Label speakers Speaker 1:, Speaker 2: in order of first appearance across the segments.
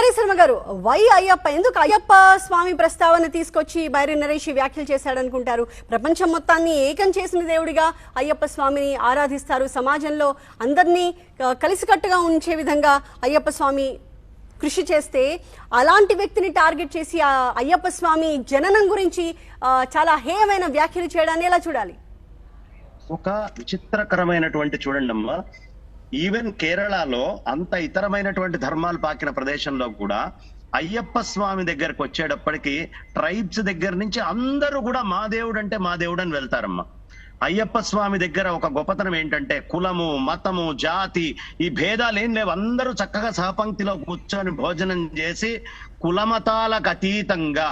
Speaker 1: బంగారీ శర్మ గారు, వై అయ్యప్ప, ఎందుకు అయ్యప్ప స్వామి ప్రస్తావన తీసుకొచ్చి బైరి నరేష్ వ్యాఖ్యలు చేశాడనుకుంటారు? ప్రపంచం మొత్తాన్ని ఏకం చేసిన దేవుడిగా అయ్యప్ప స్వామిని ఆరాధిస్తారు. సమాజంలో అందరినీ కలిసికట్టుగా ఉంచే విధంగా అయ్యప్ప స్వామి కృషి చేస్తే అలాంటి వ్యక్తిని టార్గెట్ చేసి అయ్యప్ప స్వామి జననం గురించి చాలా హేయమైన వ్యాఖ్యలు చేయడాన్ని ఎలా చూడాలి?
Speaker 2: ఒక విచిత్రకరమైనటువంటి చూడండమ్మా, ఈవెన్ కేరళలో అంత ఇతరమైనటువంటి ధర్మాలు పాకిన ప్రదేశంలో కూడా అయ్యప్ప స్వామి దగ్గరకు వచ్చేటప్పటికి ట్రైబ్స్ దగ్గర నుంచి అందరూ కూడా మా దేవుడు అంటే మా దేవుడు అని వెళ్తారమ్మా. అయ్యప్ప స్వామి దగ్గర ఒక గొప్పతనం ఏంటంటే కులము, మతము, జాతి ఈ భేదాలు ఏం లేవు. అందరూ చక్కగా సహపంక్తిలో కూర్చొని భోజనం చేసి కులమతాలకు అతీతంగా,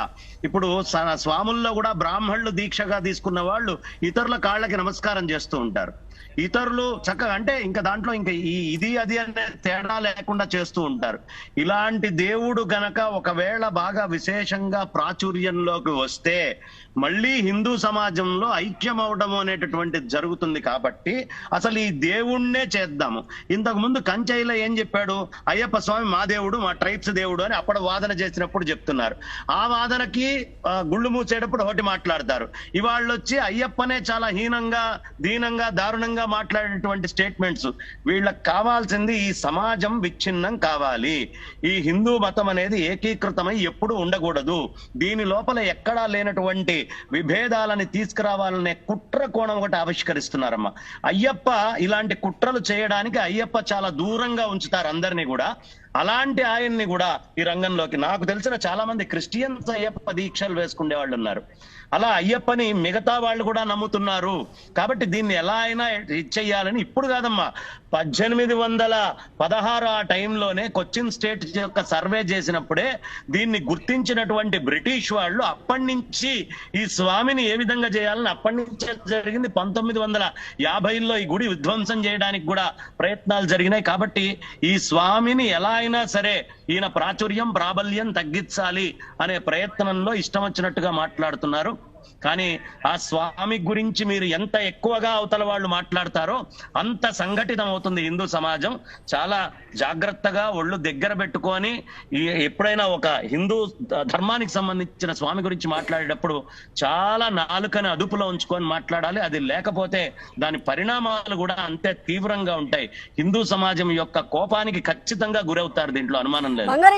Speaker 2: ఇప్పుడు స్వాముల్లో కూడా బ్రాహ్మణులు దీక్షగా తీసుకున్న వాళ్ళు ఇతరుల కాళ్ళకి నమస్కారం చేస్తూ ఉంటారు. ఇతరులు చక్కగా అంటే ఇంకా దాంట్లో ఇంకా ఇది అది అనే తేడా లేకుండా చేస్తూ ఉంటారు. ఇలాంటి దేవుడు గనక ఒకవేళ బాగా విశేషంగా ప్రాచుర్యంలోకి వస్తే మళ్ళీ హిందూ సమాజంలో ఐక్యం అవడం అనేటటువంటిది జరుగుతుంది. కాబట్టి అసలు ఈ దేవుణ్ణే చేద్దాము. ఇంతకు ముందు కంచైలో ఏం చెప్పాడు? అయ్యప్ప స్వామి మా దేవుడు, మా ట్రైబ్స్ దేవుడు అని అప్పుడు వాదన చేసినప్పుడు చెప్తున్నారు. ఆ వాదనకి గుళ్ళు మూసేటప్పుడు ఒకటి మాట్లాడతారు. ఇవాళ వచ్చి అయ్యప్పనే చాలా హీనంగా, దీనంగా, దారుణంగా మాట్లాడేటువంటి స్టేట్మెంట్స్. వీళ్ళకి కావాల్సింది ఈ సమాజం విచ్ఛిన్నం కావాలి. ఈ హిందూ మతం అనేది ఏకీకృతమై ఎప్పుడు ఉండకూడదు. దీని లోపల ఎక్కడా లేనటువంటి విభేదాలని తీసుకురావాలనే కుట్ర కోణం ఒకటి ఆవిష్కరిస్తున్నారమ్మా. అయ్యప్ప ఇలాంటి కుట్రలు చేయడానికి అయ్యప్ప చాలా దూరంగా ఉంచుతారు అందరినీ కూడా. అలాంటి ఆయన్ని కూడా ఈ రంగంలోకి, నాకు తెలిసిన చాలా మంది క్రిస్టియన్స్ అయ్యప్ప దీక్షలు వేసుకునే వాళ్ళు ఉన్నారు. అలా అయ్యప్పని మిగతా వాళ్ళు కూడా నమ్ముతున్నారు. కాబట్టి దీన్ని ఎలా అయినా ఇచ్చేయాలని ఇప్పుడు కాదమ్మా, 1816 ఆ టైంలోనే కొచ్చిన్ స్టేట్ యొక్క సర్వే చేసినప్పుడే దీన్ని గుర్తించినటువంటి బ్రిటిష్ వాళ్ళు అప్పటి నుంచి ఈ స్వామిని ఏ విధంగా చేయాలని అప్పటి నుంచే జరిగింది. 1950లో ఈ గుడి విధ్వంసం చేయడానికి కూడా ప్రయత్నాలు జరిగినాయి. కాబట్టి ఈ స్వామిని ఎలా అయినా సరే ఈయన ప్రాచుర్యం, ప్రాబల్యం తగ్గించాలి అనే ప్రయత్నంలో ఇష్టం వచ్చినట్టుగా మాట్లాడుతున్నారు. కానీ ఆ స్వామి గురించి మీరు ఎంత ఎక్కువగా అవతల వాళ్ళు మాట్లాడతారో అంత సంఘటితం అవుతుంది హిందూ సమాజం. చాలా జాగ్రత్తగా ఒళ్ళు దగ్గర పెట్టుకొని ఎప్పుడైనా ఒక హిందూ ధర్మానికి సంబంధించిన స్వామి గురించి మాట్లాడేటప్పుడు చాలా నాలుకని అదుపులో ఉంచుకొని మాట్లాడాలి. అది లేకపోతే దాని పరిణామాలు కూడా అంతే తీవ్రంగా ఉంటాయి. హిందూ సమాజం యొక్క కోపానికి ఖచ్చితంగా గురవుతారు, దీంట్లో అనుమానం లేదు.